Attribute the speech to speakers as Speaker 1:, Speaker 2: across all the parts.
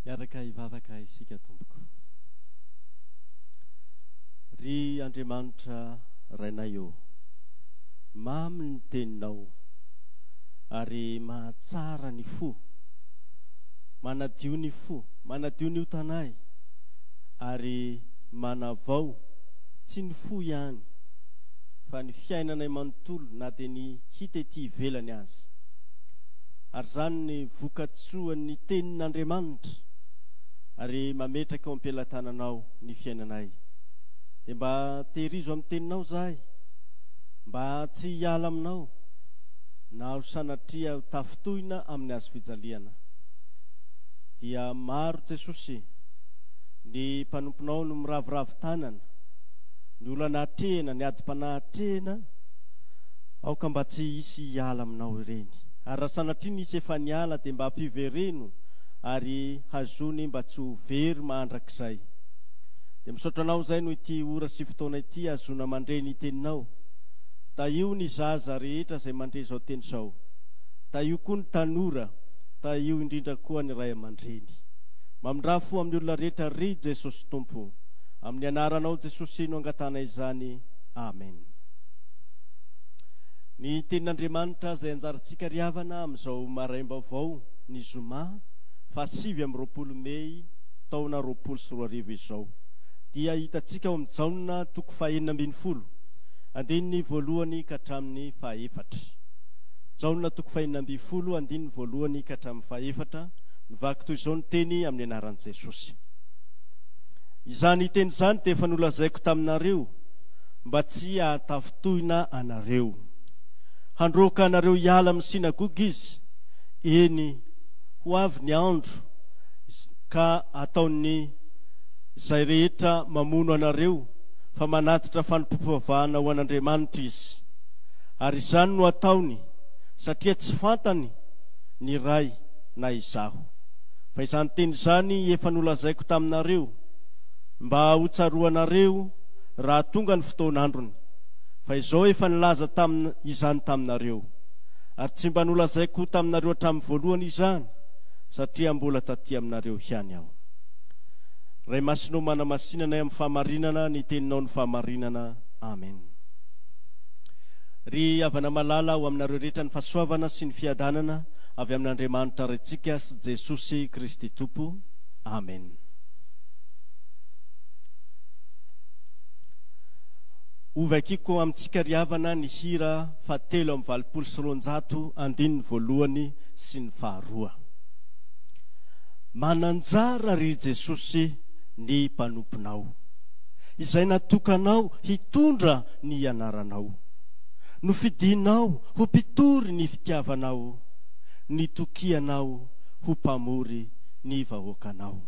Speaker 1: Miaraka ivavaka isika tompoko. Ry Andriamanitra rainay eo, mamy ny teninao ary mahatsara ny fo, manadio ny fo, manadio ny otanay ary manavao tsy ny fo ihany fa ny fiainanay manontolo na dia ny hita ety ivelany azy. Ary zany ny vokatsoan'ny tenin'Andriamanitra ary mametraka eo am-pelatananao ny fiainanay. Dia mba tehirizo amin'ny teninao zahay, mba tsy hiala aminao na ho sanatria ho tafitohina amin'ny azo fijaliana. Dia maro Jesosy ny mpanomponao no miravoravo tanana, ny olanatrehana, ny adi-panatrehana, aoka mba tsy hisy hiala aminao ireny. Ary raha sanatria nisy efa niala dia mba hampivereno ary hazony mba tsy ho very mandrakizay. Dia misaotra anao zay no ity ora sy fotoana ity hazona mandre ny teninao. Taio ny zaza rehetra izay mandre izao teny izao. Taio koa ny tanora, taio indrindra koa ny ray aman-dreny. Mamindraha fo amin'ny olona rehetra ry Jesosy Tompo. Amin'ny anaranao Jesosy no angatana izany. Amen. Ny tenin'Andriamanitra izay anjarantsika riavana amin'izao maraim-baovao ny zoma 7 Mey taona 2024 izao. Dia hitantsika ao amin'ny Jaona 4:40, andininy voalohany ka hatramin'ny 4. Jaona 4:40, andininy voalohany ka hatramin'ny 4. Mivaky toy izao ny teny amin'ny anaran'i Jesosy. Izany teny izany dia efa nolazaiko taminareo mba tsy hahatafitohina anareo. Handroaka anareo hiala amin'ny sinagoga izy, eny ho avy ny andro ka ataony izay rehetra mamono anareo fa manatitra fanompoam-pivavahana ho an'Andriamanitra izy. Ary izany no ataony satria tsy fantany ny ray na izaho. Fa izany teny izany efa nolazaiko taminareo mba ho tsaroanareo raha tonga ny fotoan'androny. Fa izao efa nilaza izany taminareo, ary tsy mba nolazaiko taminareo hatramin'ny voalohany izany satria mbola taty aminareo ihany aho. Ray masinao manamasinanay amin'ny fahamarinana, ny teninao ny fahamarinana. Amen. Ry havana malala ho aminareo rehetra ny fahasoavana sy ny fiadanana avy amin'Andriamanitra raintsika sy Jesosy Kristy Tompo. Amen. Ovakiko amintsika riavana ny hira 7:29, andininy voalohany sy ny 2. Mananjara ry Jesosy ny mpanomponao, izay natokanao hitondra ny anaranao. Nofidinao ho mpitory ny fitiavanao, nitokianao ho mpamory ny vahoakanao.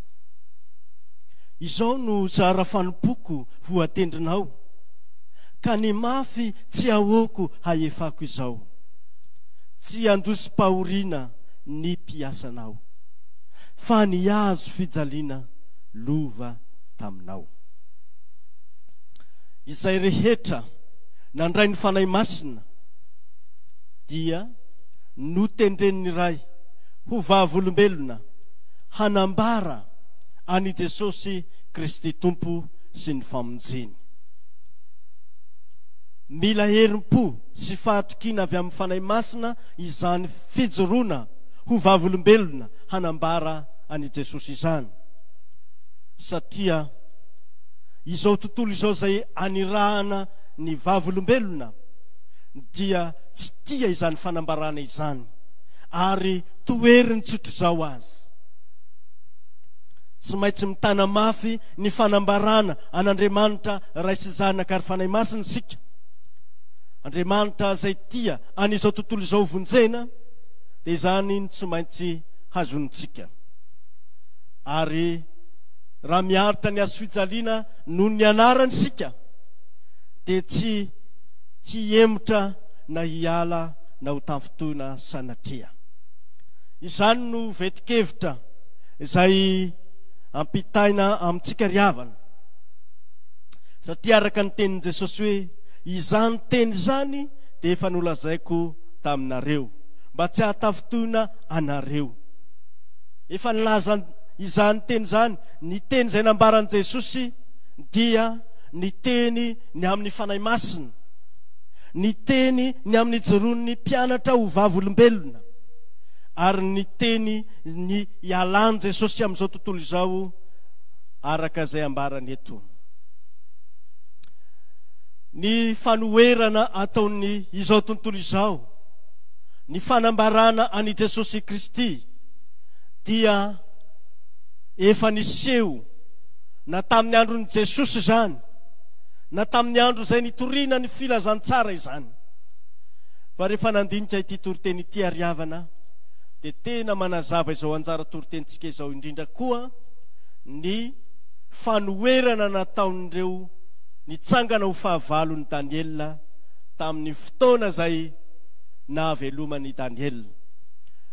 Speaker 1: Izao no zara fanompoko voatendrinao, ka ny mafy tsy ahoako haefako izao. Tsy andosym-pahoriana ny mpiasanao, fa ny azo fijaliana lova taminao. Izay rehetra nandray ny fanahy masina dia notendren'ny ray ho vavolombelona hanambara ani Jesosy Kristy Tompo sy ny famonjeny. Mila herim-po sy fahatrikina avy amin'ny fanahy masina izany fijoroana ho vavolombelona hanambara ani Jesosy izany. Satria izao tontolo izao zay anirahana ny vavolombelona dia tsy tia izany fanambarana izany, ary toeriny tsotro zao azy. Tsy maintsy mitana mafy ny fanambarana an'Andriamanitra ray sy zanaka ary fanahy masina sika. Andriamanitra zay tia an'izao tontolo izao vonjena, dia izany no tsy maintsy hazonitsika. Ary raha miaritra ny azo fijaliana noho ny anarany sika, dia tsy hiemotra na hiala na ho tafitohina sanatria. Izany no vetikevitra izay ampitaina amintsika riavana. Satria araka ny tenin'i Jesosy hoe, izany teny izany dia efa nolazaiko taminareo mba tsy hahatafitohina anareo. Efa nilaza izany teny zany, ny teny izay nambaran' Jesosy dia ny teny ny amin'ny fanahy masina, ny teny ny amin'ny jeron'ny mpianatra ho vavolombelona, ary ny teny ny ialany Jesosy amin'izao tontolo izao araka izay ambarany eto. Ny fanoherana ataony izao tontolo izao, ny fanambarana ani Jesosy Kristy dia efa niseho na tamin'ny andron'i Jesosy zany, na tamin'ny andro izay nitoriana ny filazantsara izany. Fa rehefa nandinika ity toriteny ity ariavana, dia tena manazava izao anjara toritentsika izao indrindra koa ny fanoherana nataon'ireo nitsangana ho fahavalon'ny Daniela tamin'ny fotoana izay nahavelomany Daniela.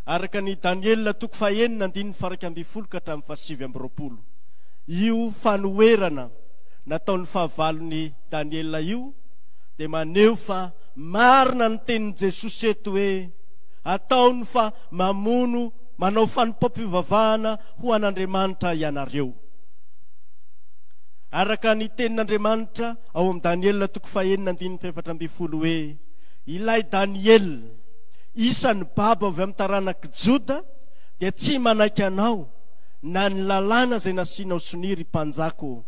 Speaker 1: Araka ny Daniela 9:1-20 ka hatramin'ny 7:20. Io fanoherana nataon'ny fahavalon'ny Daniela io dia maneho fa marina ny tenin'i Jesosy eto hoe ataony fa mamono manao fanompam-pivavahana ho an'Andriamanitra ianareo. Araka ny tenin'Andriamanitra ao amin'ny Daniela 9:1-14 hoe ilay Daniel isan'ny baba avy amin'ny taranaky Joda dia tsy manaiky anao na ny lalàna izay nasianao soniry mpanjako,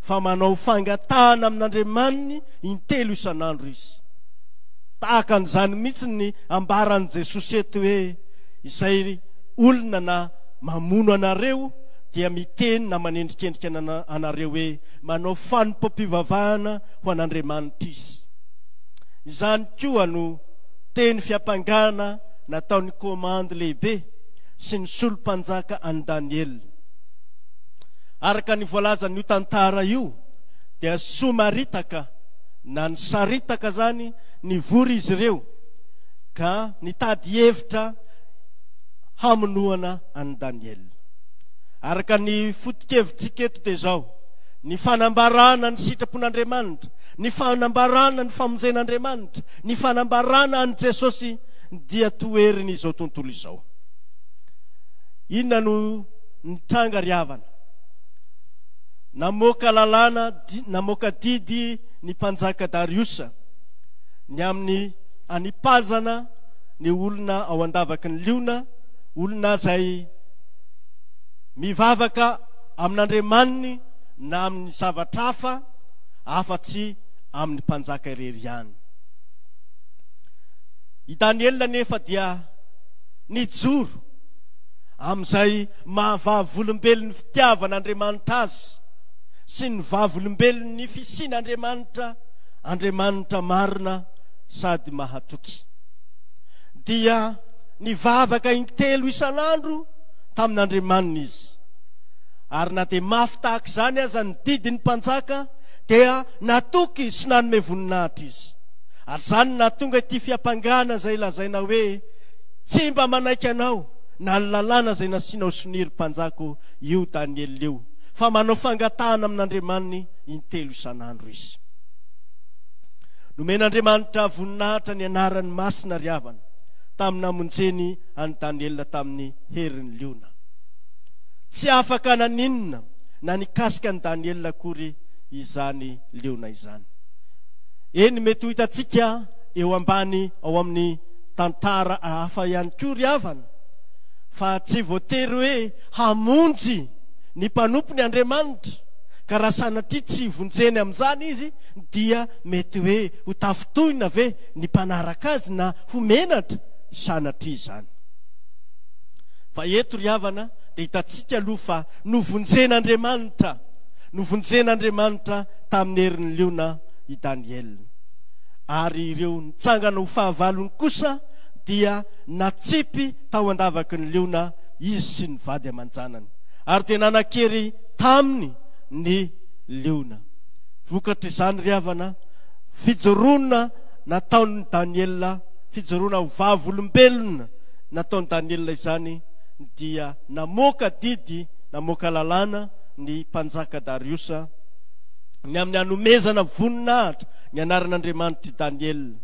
Speaker 1: fa manao fangatahana amin'Andriamaniny intelo isan'andro izy. Tahaka an'izany mihitsy ny ambaran'i Jesosy eto hoe izay olona na mamono anareo dia miteny na manendrikendrika anareo hoe manao fanompam-pivavahana ho an'Andriamanitra izy. Izany koa no teny fiampangana nataon'ny komandy lehibe sy ny solompanjaka an'i Daniel. Araka ny voalazan'io tantara io dia somaritaka na ny saritaka zany nivory izy ireo ka nitady hevitra hamonoana an'i Daniel. Araka ny foto-kevitsika eto dia zao: ny fanambarana ny sitrapon'Andriamanitra, ny fanambarana ny famonjen'Andriamanitra, ny fanambarana an'i Jesosy dia toeriny izao tontolo izao. Inona no nitranga riavana? Namoaka lalàna, namoaka didy ny mpanjaka Dariusa ny amin'ny anipazana ny olona ao andavaky ny liona, olona izay mivavaka amin'Andriamaniny na amin'ny zavatra hafa afa-tsy amin'ny mpanjaka irery ihany. I Daniela nefa dia nijoro amin'izay mahavavolombelon'ny fitiavan'Andriamanitra azy sy ny vavolombelon'ny fisian'Andriamanitra, Andriamanitra marina sady mahatoky. Dia nivavaka intelo isan'andro tamin'Andriamanina izy. Ary na dia mafy tahaka izany aza ny didiny mpanjaka dia natoky sy nanome voninahitra izy. Ary zany nahatonga ity fiampangana izay lazaina hoe tsy mba manaiky anao na ny lalàna izay nasianao soniry mpanjako io Daniel io, fa manao fangatahana amin'Andriamaniny intelo isan'andro izy. Nomen'Andriamanitra voninahitra ny anarany masina riavana tamin'ny namonjeny an'i Daniela tamin'ny herin'ny liona. Tsy afaka naninona na nikasika an'i Daniela akory izany liona izany. Eny mety ho hitantsika eo ambany ao amin'ny tantara hafa ihany koa riavana, fa tsy voatery hoe hamonjy ny mpanompony Andriamanitra, ka raha sanatria tsy vonjeny amin'izany izy dia mety hoe ho tafitohina ve ny mpanaraka azy na ho menatra sanatria izany. Fa eto riavana dia hitantsika aloha fa novonjen'Andriamanitra tamin'ny herin'ny liona i Daniel. Ary ireo nitsangana ho fahavalony kosa dia natsipy tao andavaky ny liona izy sy ny vady aman-janany, ary dia nanan-kery taminy ny liona. Vokatra izany riavana fijoroana nataon'ny Daniela, fijoroana ho vavolombelona nataon'ny Daniela izany dia namoaka didy, namoaka lalàna ny mpanjaka Dariusa ny amin'ny anomezana voninahitra ny anaran'Andriamanitra i Daniel,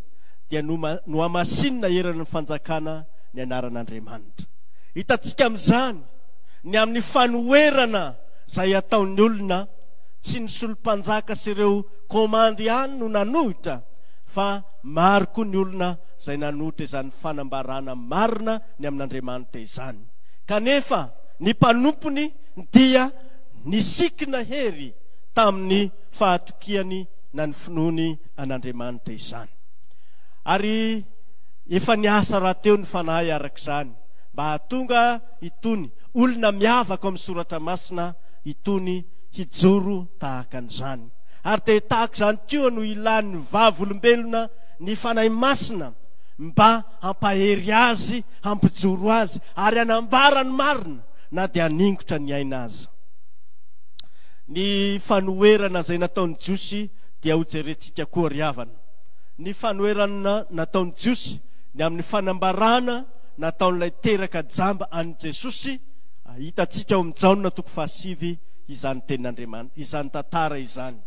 Speaker 1: dia no amasinina eran'ny fanjakana ny anaran'Andriamanitra. Hitantsika amin'izany ny amin'ny fanoerana izay ataon'ny olona tsy ny solompanjaka sy ireo komandy ihany no nanohitra fa maro koa ny olona izay nanohitra izany fanambarana marina ny amin'Andriamanitra izany. Kanefa ny mpanompony dia nisikina hery tamin'ny fahatokiany na ny finoany an'Andriamanitra izany. Ary efa niasa raha teo ny fanahy arak'izany mba hahatonga itony olona miavaka amin'ny soratra masina itony hijoro tahaka an'izany. Ary te tahaka izany teo no ilan'ny vavolombelona ny fanahy masina mba hampahery azy, hampijoro azy ary hanambarany marina na dia haningotra ny aina azy. Ny fanoerana izay nataon'ny Jiosy dia hojerentsika koa ry havana. Ny fanoerana nataon'ny Jiosy ny amin'ny fanambarana nataon'ilay teraka jamba an'i Jesosy, hitantsika ao amin'ny Jaona 7 izany tenin'Andriamanitra, izany tantara izany.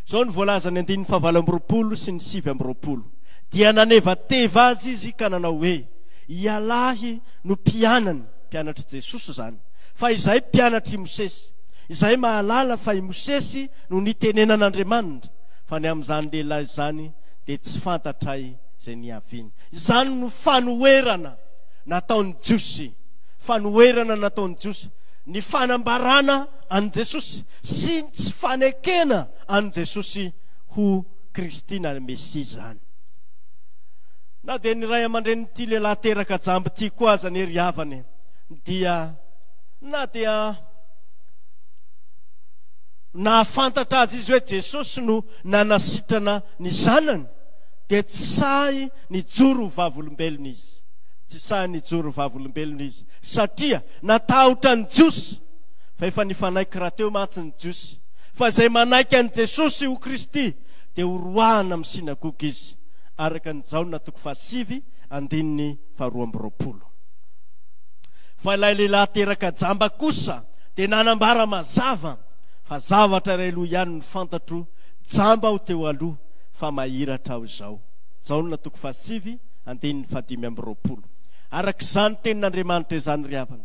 Speaker 1: Izao ny voalaza ny 9:20 sy ny 7:20. Dia nanevateva azy izy ka nanao hoe, ialahy no mpianatry Jesosy zany. Fa izay mpianatry Mosesy, izay mahalala fa i Mosesy no nitenenan'Andriamanitra, fa ny amin'izany lehilahy izany dia tsy fantatray izay niaviny. Izany no fanoerana nataon'ny Jiosy. Fanoerana nataon'ny Jiosy, ny fanambarana an' Jesosy sy tsy fanekena an' Jesosy ho Kristy na Mesia zany. Na dia ny ray aman-dreny ty lehilahy teraka jamby ty koa aza ny ry havany dia na dia nahafantatra azy izy hoe Jesosy no nanasitrana ny zanany, dia tsy sahy nijoro vavolombelona izy. Tsy sahy nijoro vavolombelona izy satria natahotra ny Jiosy, fa efa nifanaiky raha teo matsy ny Jiosy, fa izay manaiky an'i Jesosy ho Kristy dia horoahana amin'ny sinagoga izy, araka ny Jaona 7:2-20. Fa ilay lehilahy teraka jamba kosa dia nanambara mazava fa zavatra iray aloha ihany no fantatro, jamba ho teo aloha fa mahiratra aho izao. Jaona 7:5-20. Arak'izany tenin'Andriamanitra izany ry havana,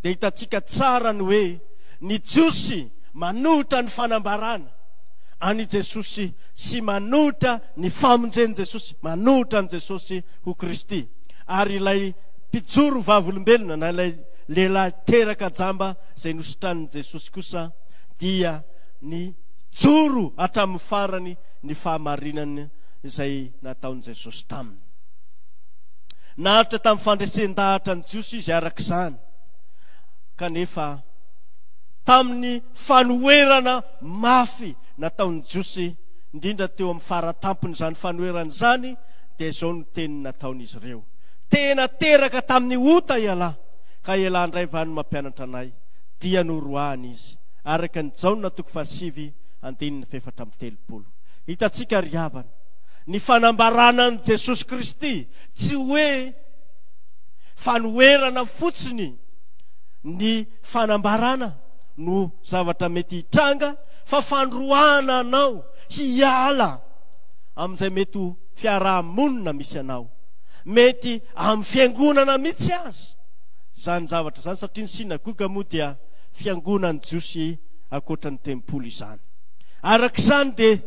Speaker 1: dia hitantsika tsara ny hoe ny Jiosy manohitra ny fanambarana ani Jesosy sy manohitra ny famonjeny Jesosy, manohitra ny Jesosy ho Kristy. Ary ilay mpijoro vavolombelona na ilay lehilahy teraka jamba izay nositranin'i Jesosy kosa dia ny joro hatramin'ny farany ny fahamarinana izay nataon'i Jesosy taminy. Nahatra tamin'ny fandresen-dahatra ny Jiosy izy arak'izany, kanefa tamin'ny fanoerana mafy nataon'ny Jiosy indrindra teo amin'ny faratampony izany fanoerana izany, dia izao no teniny nataon'izy ireo: tena teraka tamin'ny ota ialahy, ka ialahy indray va no mampianatra anay, dia noroahany izy. Araka ny Jaona 7:4-7. Hitantsika ry havana, ny fanambarana an' Jesosy Kristy tsy hoe fanoerana fotsiny ny fanambarana no zavatra mety hitranga, fa fandroahana anao hiala amin'izay mety ho fiarahamonina misy anao, mety amin'ny fiangonana mitsy azy zany zavatra zany, satria ny sinagoga moa dia fiangonan'i Jiosy akoatra ny tempolo izany. Arak'izany dia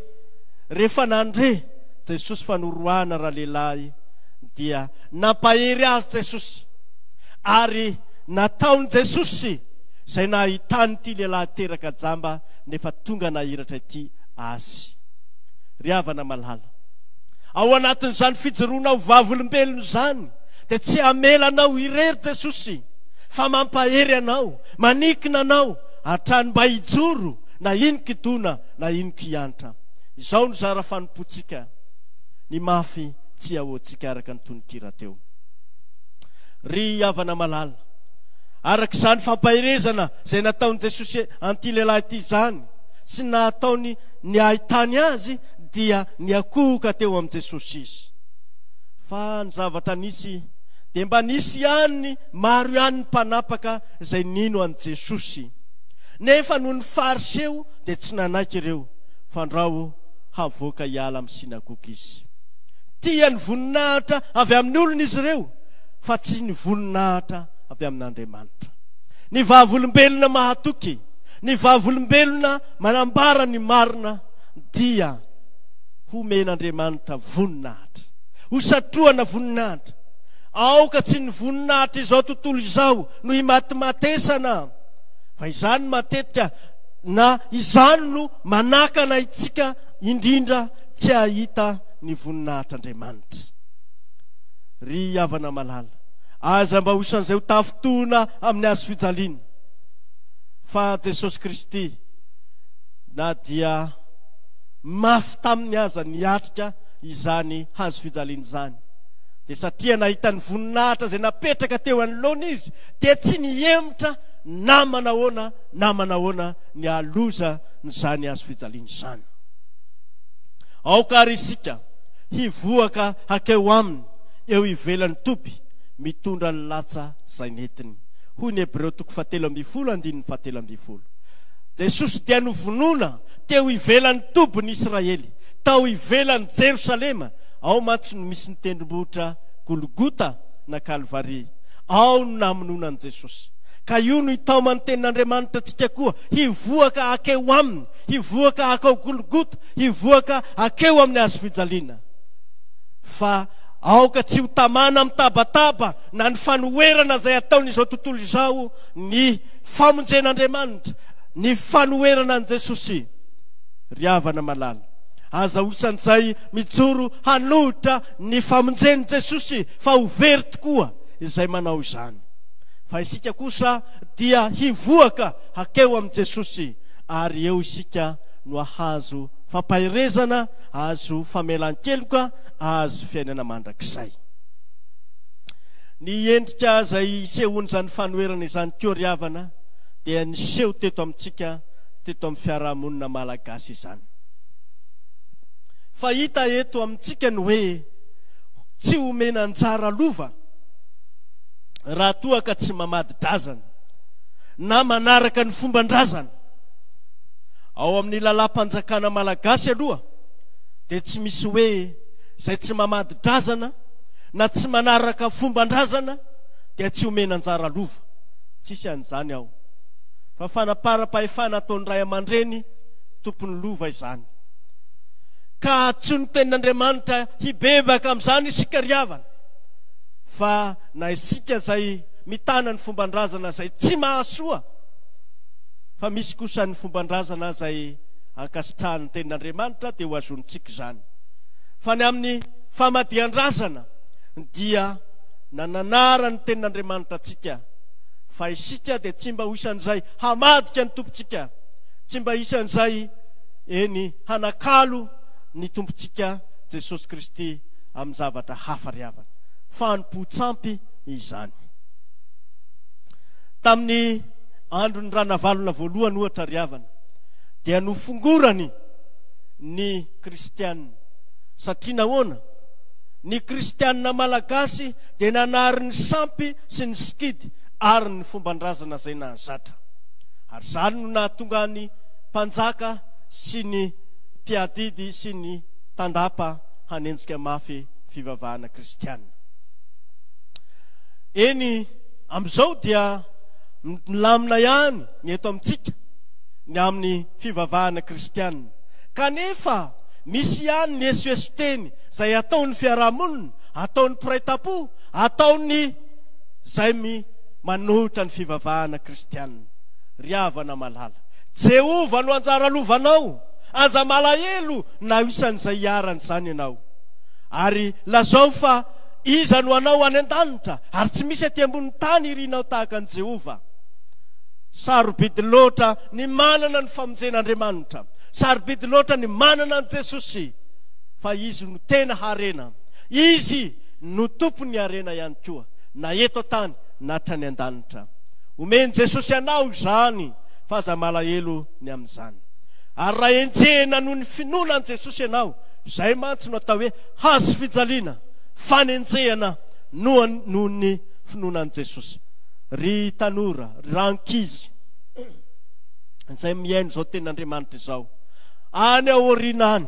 Speaker 1: rehefa nandre Jesosy fanoroahana raha lehilahy, dia nampahery azy Jesosy ary nataon'i Jesosy izay nahitany ty lehilahy teraka jamba nefa tonga nahiratra ity azy. Ry havana malala, ao anatin'izany fijoroana ho vavolombelona izany dia tsy hamelanao irery Jesosy, fa mampahery anao, manikina anao hatrany mba hijoro na ino kidona na ino kianitra. Izao no zara fanompotsika, ny mafy tsy ahoantsika araka ny tononkira teo. Ry havana malala, arak'izany fampaherezana izay nataon'i Jesosy an'ity lehilahy ity zany sy nataony ny ahitany azy dia niakohoka teo amin'i Jesosy izy. Fa ny zavatra nisy dia mba nisy ihany maro ihany ny mpanapaka izay nino an'i Jesosy, nefa noho ny fariseo dia tsy nanaiky ireo, fandrao havoaka hiala amin'ny sinagoga izy. Tia ny voninahitra avy amin'ny olona izy ireo, fa tsy ny voninahitra avy amin'Andriamanitra. ny vavolombelona mahatoky, ny vavolombelona manambara ny marina dia homen'Andriamanitra voninahitra, ho satroana voninahitra. Aoka tsy ny voninahitra izao tontolo izao no imatymatesana, fa izany matetika na izany no manakana itsika indrindra tsy ahita ny voninahitr'Andriamanitra. Ry havana malala, aza mba hosan'izay ho tafitona amin'ny hazo fijaliana fa Jesosy Kristy na dia mafy tamin'ny aza niatrika izany hazo fijaliana izany, dia satria nahita ny voninahitra izay napetraka teo anoloana izy, dia tsy niemotra na manahoana ny aloza n'izany hazo fijaliana izany. Aoka ary isika hivoaka hakeo aminy eo ivelan'ny Tompy mitondra ny latsa izay netiny. Hoy ny Hebreo 7:17. Jesosy dia novonona teo ivelan'ny Tompy ny Israely, tao ivelan'ny Jerosalema. Ao mantsy no misy ny tendrombohitra Golgota na Kalvari, ao no namononan'i Jesosy. Ka io no itaoma ny tenin'Andriamanitra antsika koa, hivoaka hakeo aminy, hivoaka hakeo Golgota, hivoaka hakeo amin'ny hazo fijaliana. Fa aoka tsy ho tamana mitabataba na ny fanoherana izay ataon'izao tontolo izao ny famonjen'Andriamanitra, ny fanoherana an' Jesosy. Ry havana malala, aza hosan'izay mijoro hanohitra ny famonjen'i Jesosy, fa ho very tokoa izay manao izany. Fa isika kosa dia hivoaka hakeo amin'i Jesosy, ary eo isika no ahazo fampahirezana, azo famelan-keloka, azo fiainana mandrakizay. Ny endrika izay isehony izany fanoherana izany koa ry havana dia niseho teto amintsika, teto amin'ny fiarahamonina malagasy izany. Fa hita eto amintsika ny hoe tsy homena anjara lova raha toa ka tsy mamadi-drazana na manaraka ny fomban-drazana. Ao amin'ny lalam-panjakana malagasy aloha dia tsy misy hoe izay tsy mamadi-drazana na tsy manaraka fomban-drazana dia tsy homena anjara lova. Tsisy an'izany ao, fa fanapara-pahefana ataon'ny ray aman-dreny tompony lova izany. Ka tsy ny tenin'Andriamanitra hibebaka amin'izany isika ry havana, fa na isika izay mitana ny fomban-drazana izay tsy mahasoa, fa misy kosa ny fomban-drazana izay ankasitrahan'ny tenin'Andriamanitra dia ho azontsika izany. Fa ny amin'ny famadihan-drazana dia nananara ny tenin'Andriamanitra antsika, fa isika dia tsy mba ho isan'izay hamadika ny tompontsika, tsy mba isan'izay hanakalo ny tompontsika Jesosy Kristy amin'ny zavatra hafa ry havana, fa nipo-tsampy izany. Tamin'ny andron'ny ranavalona voalohany ohatra ry havana dia nofongorany ny kristianina, satria nahoana? Ny kristianina malagasy dia nanary ny sampy sy ny sikidy ary ny fomban-drazana izay nahazatra. Ary izany no nahatonga ny mpanjaka sy ny mpiadidy sy ny tandapa hanenjika mafy fivavahana kristianina. Eny amin'izao dia milamina ihany ny eto amintsika ny amin'ny fivavahana kristianina, kanefa misy ihany ny esoesoteny izay ataon'ny fiarahamonina, ataon'ny mpiray-tampo, ataony izay manohitra ny fivavahana kristianina. Ry havana malala, Jehova no anjara lovanao, aza malahelo na isan'izay iarany izany ianao, ary lazao fa iza no anao any an-danitra, ary tsy misy aty ambonin'ny tany irinao tahaka an'i Jehova. Sarobidy loatra ny manana ny famonjen'Andriamanitra, sarobidy loatra ny manana an' Jesosy, fa izy no tena harena, izy no tompony harena ihany koa, na eto tany na hatrany an-danitra. Omeny Jesosy anao izany, fa aza malahelo ny amin'izany. Ary raha enjehana noho ny finonan' Jesosy ianao, izay mantsy no atao hoe hazo fijaliana, fanenjehana noho ny finonan' Jesosy. Ry tanora, ry ankizy izay miaino izao tenin'Andriamanitra izao, any aoriana any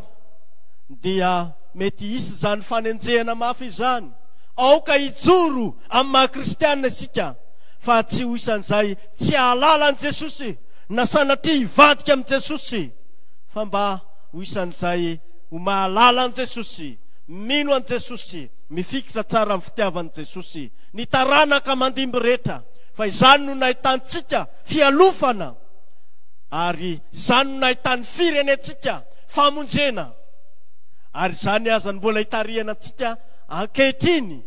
Speaker 1: dia mety hisy izany fanenjehana mafy izany. Aoka hijoro amin'ny maha kristianina isika, fa tsy ho isan'izay tsy ahalala an' Jesosy na sanatria hivadika amin' Jesosy, fa mba ho isan'izay ho mahalala an' Jesosy, mino an' Jesosy, mifikitra tsara amin'ny fitiavan' Jesosy, ny taranaka mandimby rehetra. Fa izany no nahitantsika fialofana, ary izany no nahitany firenetsika famonjena, ary izany aza mbola hitariana antsika ankehitriny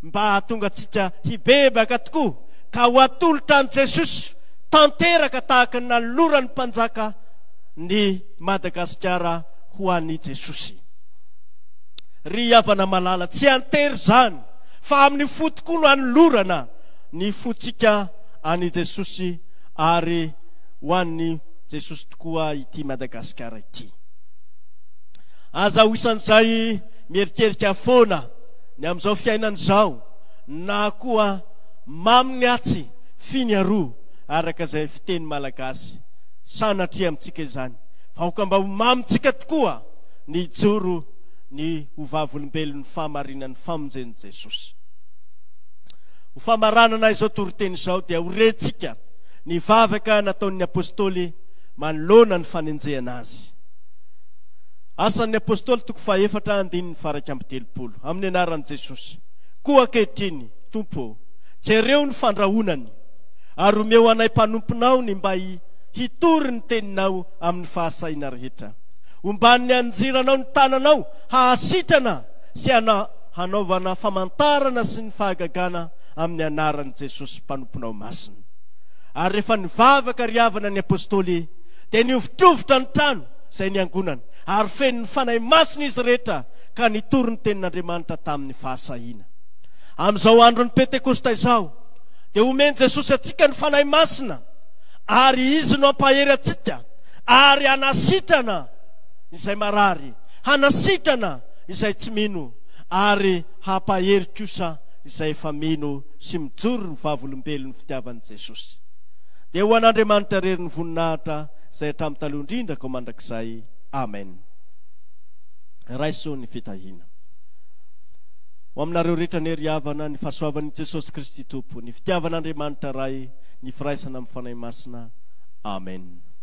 Speaker 1: mba hahatonga antsika hibebaka tokoa ka ho atolotra an' Jesosy tanteraka tahaka ny nanolorany mpanjaka ny Madagasikara ho an'i Jesosy. Ry havana malala, tsy antery zany fa amin'ny fo tokoa no anolorana ny fotsika an'i Jesosy ary ho an'i Jesosy tokoa ity Madagasikara ity. Aza ho isan'izay mierikerika foana ny amin'izao fiainan'izao, na koa maminy atsy finiaroa araka izay fiteny malagasy, sanatria amintsika izany. Fa ho mba ho mamitsika tokoa ny joro ny hovavolombelon'ny fahamarinan'ny famonjen'i Jesosy. Ho famaranana izao toriteny izao dia horentsika ny vavaka nataon'ny apôstôly manoloana ny fanenjehana azy. Asan'ny apôstôly 4:7 amin'ny anaran'i Jesosy. Koa ankehitriny, Tompo, jereo ny fandrahonany, ary omeo anay mpanomponao ny mba hitory ny teninao amin'ny fahasaina rehetra. Ombany ny anjiranao ny tananao hahasitrana sy hanaovana famantarana sy ny fahagagana amin'ny anaran'i Jesosy mpanomponao masina. Ary rehefa nivavaka ry havana ny apôstôly dia niovitrovotra ny trano izay niangonana, ary feno ny fanahy masina izy rehetra ka nitory ny tenin'Andriamanitra tamin'ny fahasahina. Amin'izao andro ny Pentekosta izao dia omeny Jesosy atsika ny fanahy masina, ary izy no ampahery atsika, ary hanasitrana izay marary, hanasitrana izay tsy mino, ary hampahery kosa izay efa mino sy mijoro ny vavolombelon'ny fitiavan'i Jesosy. Dia ho an'Andriamanitra rery ny voninahitra izay hatramin'ny taloha indrindra ko mandrakizay. Amen. Raiso ny fitahina. Ho aminareo rehetra ny ry havana, ny fahasoavan'i Jesosy Kristy Tompo, ny fitiavan'Andriamanitra Ray, ny firaisana amin'ny fanahy masina. Amen.